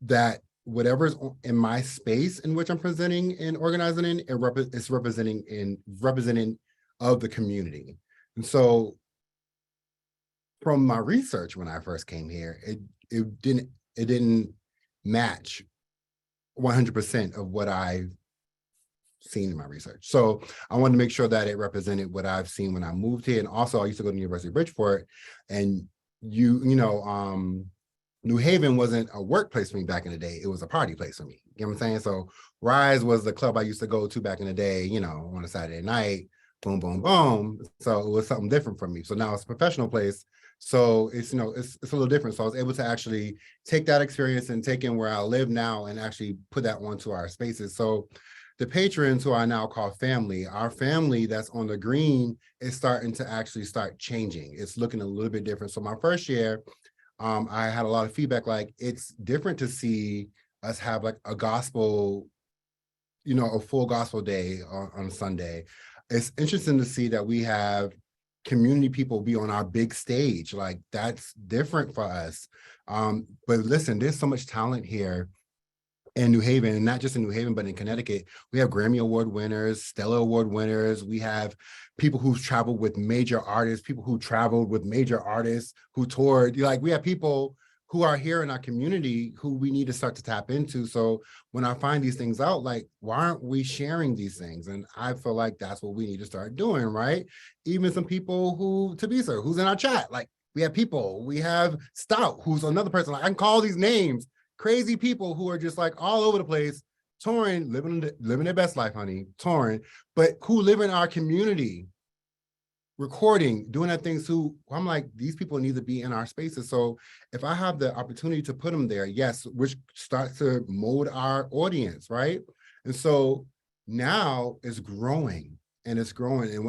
Speaker 5: that whatever's in my space in which I'm presenting and organizing in, it's representing of the community. And so from my research when I first came here, it didn't match 100% of what I've seen in my research. So I wanted to make sure that it represented what I've seen when I moved here. And also I used to go to the University of Bridgeport, and New Haven wasn't a workplace for me back in the day. It was a party place for me. You know what I'm saying? So Rise was the club I used to go to back in the day, on a Saturday night, boom, boom, boom. So it was something different for me. So now it's a professional place. So it's, it's a little different. So I was able to actually take that experience and take in where I live now and actually put that onto our spaces. So the patrons, who I now call family, our family that's on the green is starting to actually start changing. It's looking a little bit different. So my first year, I had a lot of feedback, like it's different to see us have like a gospel, a full gospel day on Sunday. It's interesting to see that we have community people be on our big stage. Like that's different for us. But listen, there's so much talent here in New Haven, and not just in New Haven, but in Connecticut. We have Grammy Award winners, Stellar Award winners. We have people who've traveled with major artists, people who traveled with major artists, who toured. Like, we have people who are here in our community who we need to start to tap into. So when I find these things out, like, why aren't we sharing these things? And I feel like that's what we need to start doing, right? Even some people who, Tabisa, who's in our chat, like, we have Stout, who's another person. Like, I can call these names. Crazy people who are just like all over the place, touring, living their best life, honey, touring, but who live in our community, recording, doing that things. Who I'm like, these people need to be in our spaces. So if I have the opportunity to put them there, yes, which starts to mold our audience, right? And so now it's growing, and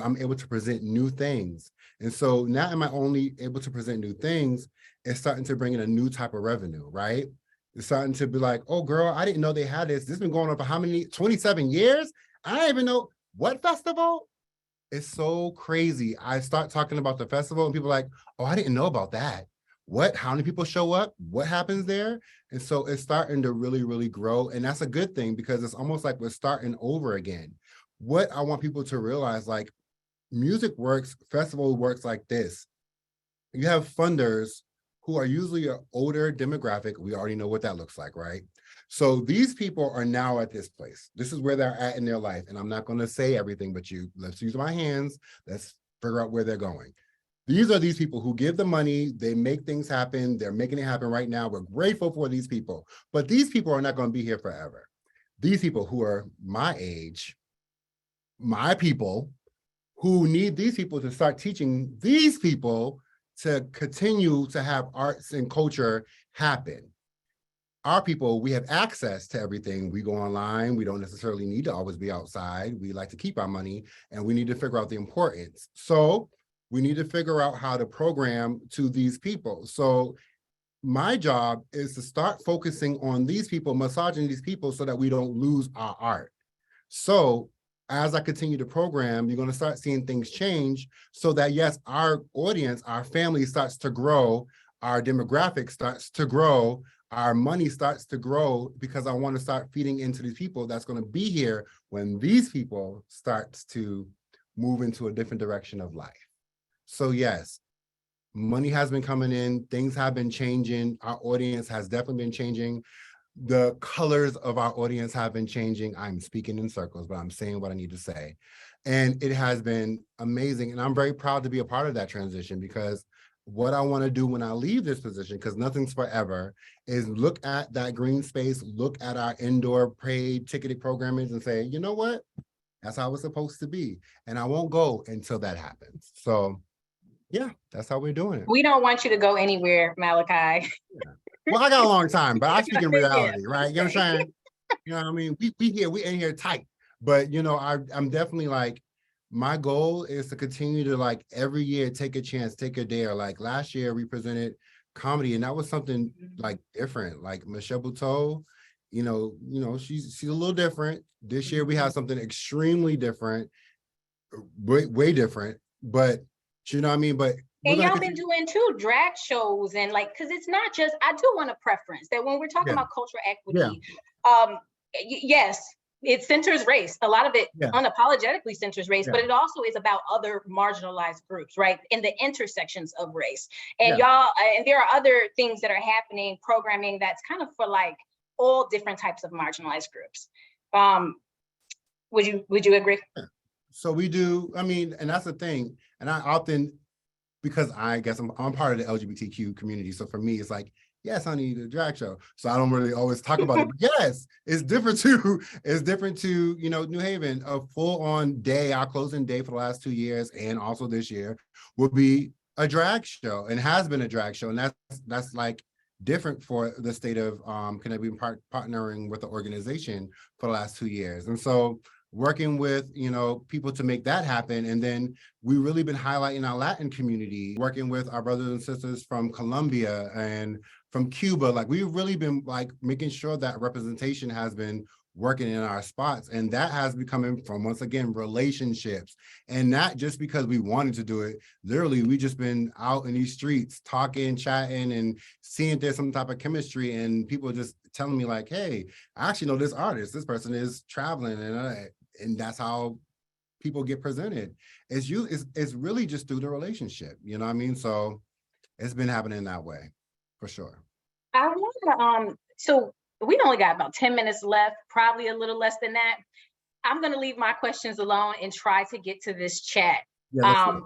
Speaker 5: I'm able to present new things. And so not am I only able to present new things, it's starting to bring in a new type of revenue, right? It's starting to be like, oh girl, I didn't know they had this. This has been going on for how many, 27 years? I don't even know what festival? It's so crazy. I start talking about the festival and people are like, oh, I didn't know about that. What, how many people show up? What happens there? And so it's starting to really, really grow. And that's a good thing because it's almost like we're starting over again. What I want people to realize, like, music works, festival works like this. You have funders who are usually an older demographic. We already know what that looks like, right? So these people are now at this place. This is where they're at in their life. And I'm not going to say everything, but let's use my hands. Let's figure out where they're going. These are these people who give the money, they make things happen. They're making it happen right now. We're grateful for these people, but these people are not going to be here forever. These people who are my age, my people, who need these people to start teaching these people to continue to have arts and culture happen. Our people, we have access to everything. We go online. We don't necessarily need to always be outside. We like to keep our money, and we need to figure out the importance. So we need to figure out how to program to these people. So my job is to start focusing on these people, massaging these people so that we don't lose our art. So as I continue to program, you're going to start seeing things change so that, yes, our audience, our family starts to grow, our demographic starts to grow, our money starts to grow, because I want to start feeding into these people that's going to be here when these people starts to move into a different direction of life. So yes, money has been coming in, things have been changing, our audience has definitely been changing. The colors of our audience have been changing. I'm speaking in circles, but I'm saying what I need to say. And it has been amazing. And I'm very proud to be a part of that transition, because what I want to do when I leave this position, because nothing's forever, is look at that green space, look at our indoor paid ticketed programming and say, you know what? That's how it's supposed to be. And I won't go until that happens. So yeah, that's how we're doing it.
Speaker 2: We don't want you to go anywhere, Malakhi.
Speaker 5: Yeah. Well, I got a long time, but I speak in reality,
Speaker 2: Yeah,
Speaker 5: right? You know what I'm saying? You know what I mean? We in here tight, but you know, I'm definitely like, my goal is to continue to, like, every year take a chance, take a dare. Like last year we presented comedy, and that was something like different. Like Michelle Buteau, you know, she's a little different. This year we have something extremely different, way different, but you know what I mean? But
Speaker 2: and y'all been doing too drag shows, and like, because it's not just, I do want to preference that when we're talking about cultural equity, yes, it centers race. A lot of it unapologetically centers race, but it also is about other marginalized groups, right? In the intersections of race. And y'all, and there are other things that are happening, programming that's kind of for like all different types of marginalized groups. Would you agree?
Speaker 5: So we do, I mean, and that's the thing. And I often, because I guess I'm part of the LGBTQ community. So for me, it's like, yes, I need a drag show. So I don't really always talk about it. But yes, it's different to, you know, New Haven, a full-on day, our closing day for the last 2 years, and also this year, will be a drag show, and has been a drag show. And that's like different for the state of Connecticut. We've been partnering with the organization for the last 2 years. And so working with, you know, people to make that happen. And then we really been highlighting our Latin community, working with our brothers and sisters from Colombia and from Cuba. Like, we've really been like making sure that representation has been working in our spots. And that has been coming from, once again, relationships. And not just because we wanted to do it. Literally, we just been out in these streets talking, chatting, and seeing if there's some type of chemistry, and people just telling me like, hey, I actually know this artist, this person is traveling, and that's how people get presented. It's really just through the relationship, you know what I mean? So it's been happening that way, for sure.
Speaker 2: I want to, so we only got about 10 minutes left, probably a little less than that. I'm going to leave my questions alone and try to get to this chat. I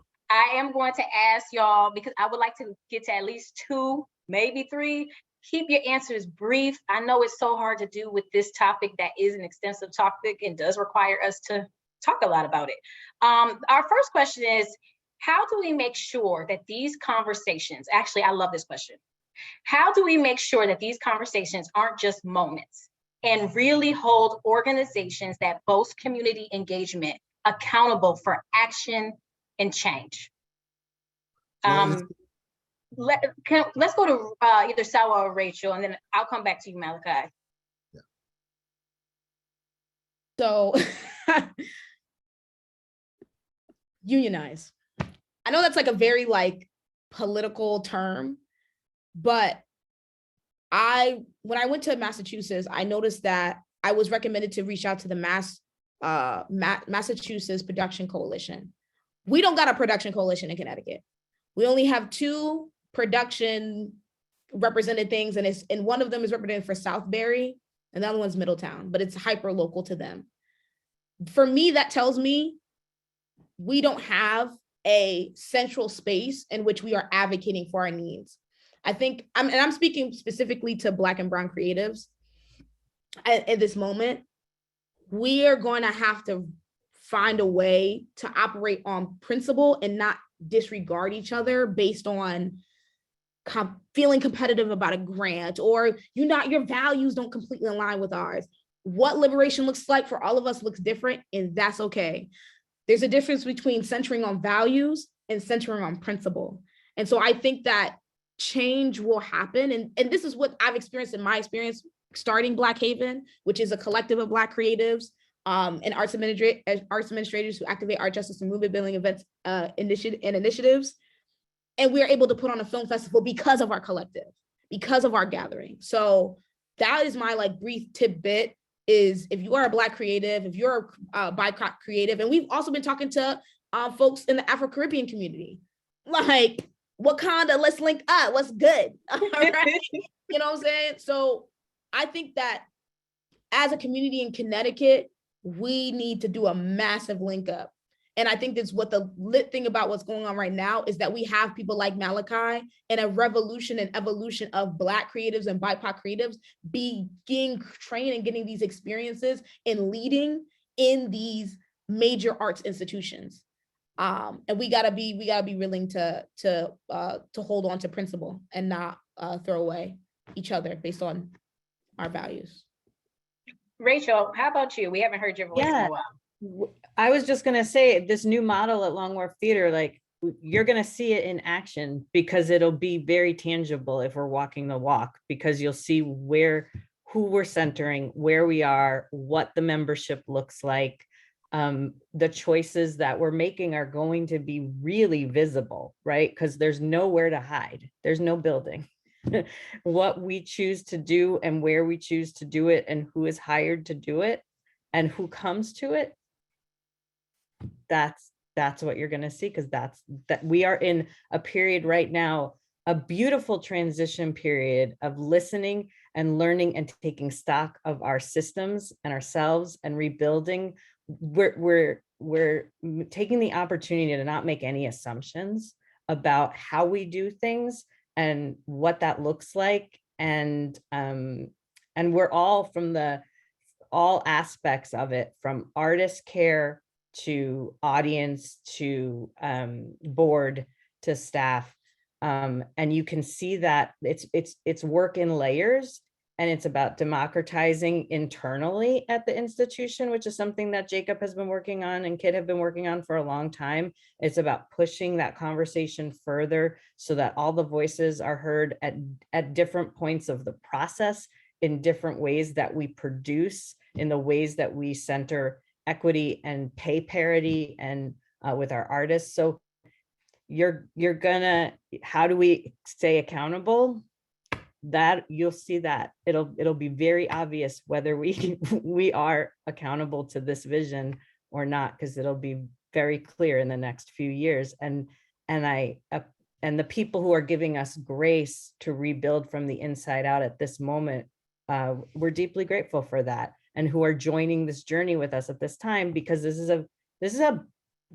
Speaker 2: am going to ask y'all, because I would like to get to at least 2, maybe 3. Keep your answers brief. I know it's so hard to do with this topic that is an extensive topic and does require us to talk a lot about it. Our first question is, how do we make sure that these conversations, actually, I love this question. How do we make sure that these conversations aren't just moments and really hold organizations that boast community engagement accountable for action and change? let's go to either Salwa or Rachel, and then I'll come back to you, Malakhi.
Speaker 3: So unionize. I know that's like a very like political term, but when I went to Massachusetts, I noticed that I was recommended to reach out to the Massachusetts Production Coalition. We don't got a production coalition in Connecticut. We only have 2 production represented things, and one of them is represented for Southbury, and the other one's Middletown, but it's hyper local to them. For me, that tells me we don't have a central space in which we are advocating for our needs. I think, I'm speaking specifically to Black and Brown creatives at this moment. We are going to have to find a way to operate on principle and not disregard each other based on feeling competitive about a grant, or your values don't completely align with ours. What liberation looks like for all of us looks different, and that's okay. There's a difference between centering on values and centering on principle. And so I think that change will happen. And this is what I've experienced in my experience starting Black Haven, which is a collective of Black creatives and arts administrators who activate art justice and movement building events initiatives. And we are able to put on a film festival because of our collective, because of our gathering. So that is my like brief tidbit, is if you are a Black creative, if you're a BIPOC creative, and we've also been talking to folks in the Afro-Caribbean community, like Wakanda, let's link up, what's good, all right? You know what I'm saying? So I think that as a community in Connecticut, we need to do a massive link up. And I think that's what the lit thing about what's going on right now is that we have people like Malakhi and a revolution and evolution of Black creatives and BIPOC creatives being trained and getting these experiences and leading in these major arts institutions. And we gotta be willing to hold on to principle and not throw away each other based on our values.
Speaker 2: Rachel, how about you? We haven't heard your voice in a while.
Speaker 4: I was just going to say, this new model at Long Wharf Theater, like you're going to see it in action, because it'll be very tangible if we're walking the walk, because you'll see who we're centering, where we are, what the membership looks like. The choices that we're making are going to be really visible, right? Because there's nowhere to hide. There's no building. What we choose to do and where we choose to do it and who is hired to do it and who comes to it, that's what you're going to see, because that we are in a period right now, a beautiful transition period of listening and learning and taking stock of our systems and ourselves and rebuilding. We're taking the opportunity to not make any assumptions about how we do things and what that looks like, and we're all from all aspects of it, from artist care to audience to board to staff, and you can see that it's work in layers, and it's about democratizing internally at the institution, which is something that Jacob has been working on and Kit have been working on for a long time. It's about pushing that conversation further so that all the voices are heard at different points of the process, in different ways that we produce, in the ways that we center equity and pay parity and with our artists. So how do we stay accountable? That you'll see that it'll be very obvious whether we are accountable to this vision or not, because it'll be very clear in the next few years. And the people who are giving us grace to rebuild from the inside out at this moment, we're deeply grateful for that, and who are joining this journey with us at this time, because this is a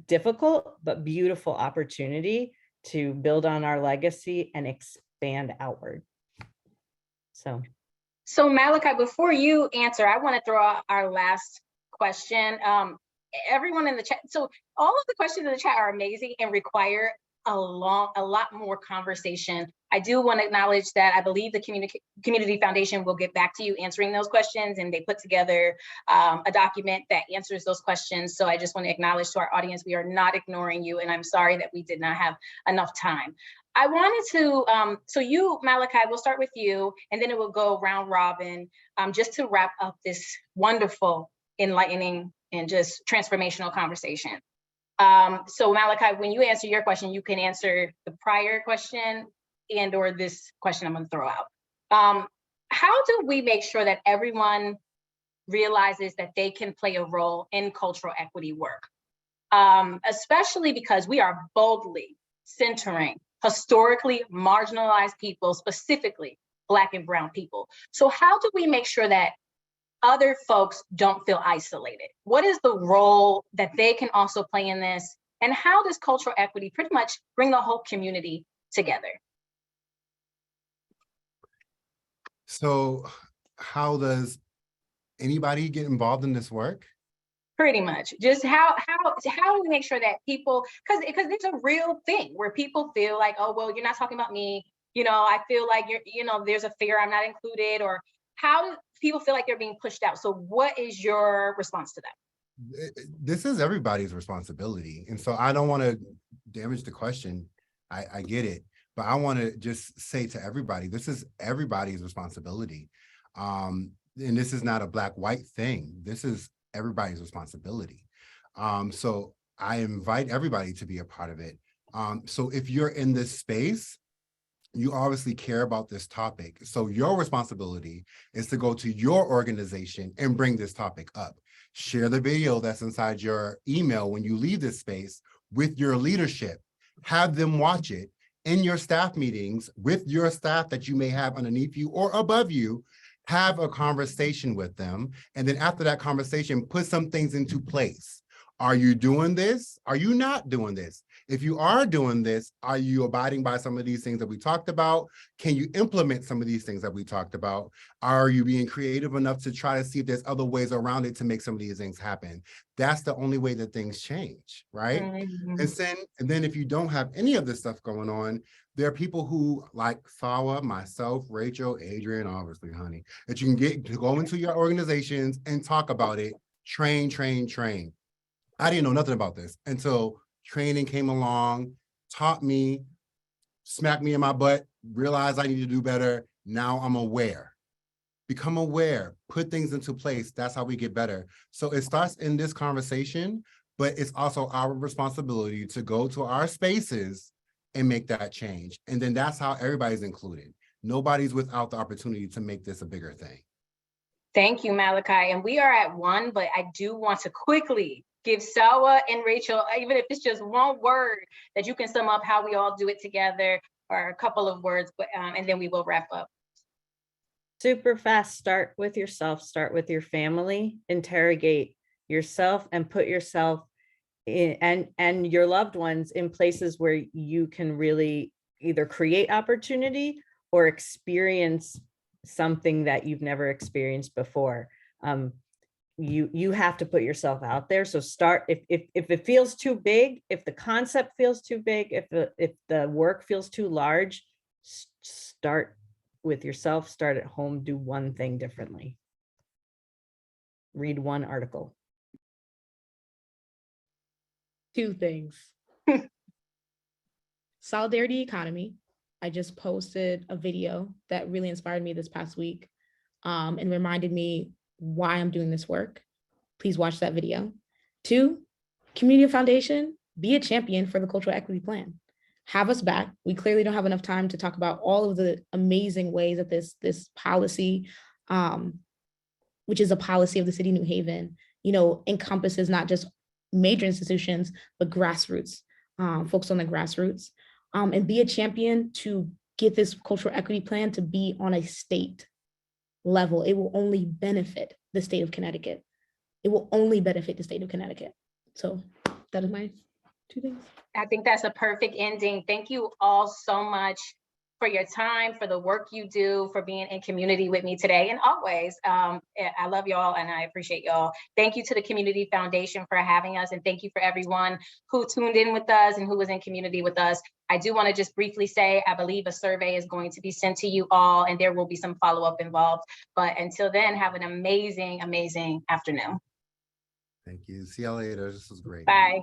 Speaker 4: difficult but beautiful opportunity to build on our legacy and expand outward.
Speaker 2: So Malakhi, before you answer, I want to throw out our last question. Everyone in the chat, so all of the questions in the chat are amazing and require a lot more conversation. I do want to acknowledge that I believe the Community Foundation will get back to you answering those questions, and they put together a document that answers those questions. So I just want to acknowledge to our audience, we are not ignoring you, and I'm sorry that we did not have enough time. I wanted to, so you, Malakhi, we'll start with you, and then it will go round robin, just to wrap up this wonderful, enlightening, and just transformational conversation. So Malakhi, when you answer your question, you can answer the prior question and or this question I'm going to throw out. How do we make sure that everyone realizes that they can play a role in cultural equity work? Especially because we are boldly centering historically marginalized people, specifically Black and Brown people. So how do we make sure that other folks don't feel isolated? What is the role that they can also play in this? And how does cultural equity pretty much bring the whole community together?
Speaker 5: So how does anybody get involved in this work?
Speaker 2: Pretty much. Just how do we make sure that people, because it's a real thing where people feel like, oh, well, you're not talking about me. You know, I feel like there's a fear I'm not included, or how do people feel like they're being pushed out? So what is your response to that?
Speaker 5: This is everybody's responsibility. And so I don't want to damage the question. I get it, but I want to just say to everybody, this is everybody's responsibility. And this is not a black-white thing. This is everybody's responsibility. So I invite everybody to be a part of it. So if you're in this space, you obviously care about this topic. So your responsibility is to go to your organization and bring this topic up. Share the video that's inside your email when you leave this space with your leadership. Have them watch it in your staff meetings with your staff that you may have underneath you or above you. Have a conversation with them. And then after that conversation, put some things into place. Are you doing this? Are you not doing this? If you are doing this, are you abiding by some of these things that we talked about? Can you implement some of these things that we talked about? Are you being creative enough to try to see if there's other ways around it to make some of these things happen? That's the only way that things change, right?
Speaker 2: Mm-hmm.
Speaker 5: And then if you don't have any of this stuff going on, there are people who, like Salwa, myself, Rachel, Adriane, obviously, honey, that you can get to go into your organizations and talk about it, train. I didn't know nothing about this until training came along, taught me, smacked me in my butt, realized I need to do better. Now I'm aware. Become aware, put things into place. That's how we get better. So it starts in this conversation, but it's also our responsibility to go to our spaces and make that change. And then that's how everybody's included. Nobody's without the opportunity to make this a bigger thing.
Speaker 2: Thank you, Malakhi. And we are at 1, but I do want to quickly give Salwa and Rachel, even if it's just one word that you can sum up how we all do it together, or a couple of words, but and then we will wrap up.
Speaker 4: Super fast. Start with yourself, start with your family, interrogate yourself and put yourself in, and your loved ones in places where you can really either create opportunity or experience something that you've never experienced before. You have to put yourself out there. So start, if it feels too big, if the concept feels too big, if the work feels too large, start with yourself, start at home, do one thing differently. Read one article.
Speaker 3: 2 things. Solidarity economy. I just posted a video that really inspired me this past week and reminded me why I'm doing this work. Please watch that video. 2, Community Foundation, be a champion for the Cultural Equity Plan. Have us back. We clearly don't have enough time to talk about all of the amazing ways that this policy, which is a policy of the city of New Haven, encompasses not just major institutions, but grassroots, folks on the grassroots, and be a champion to get this cultural equity plan to be on a state level. It will only benefit the state of Connecticut. It will only benefit the state of Connecticut. So that is my 2 things.
Speaker 2: I think that's a perfect ending. Thank you all so much for your time, for the work you do, for being in community with me today and always. I love y'all and I appreciate y'all. Thank you to the Community Foundation for having us, and thank you for everyone who tuned in with us and who was in community with us. I do want to just briefly say, I believe a survey is going to be sent to you all and there will be some follow-up involved. But until then, have an amazing, amazing afternoon.
Speaker 5: Thank you. See y'all later. This was great.
Speaker 2: Bye.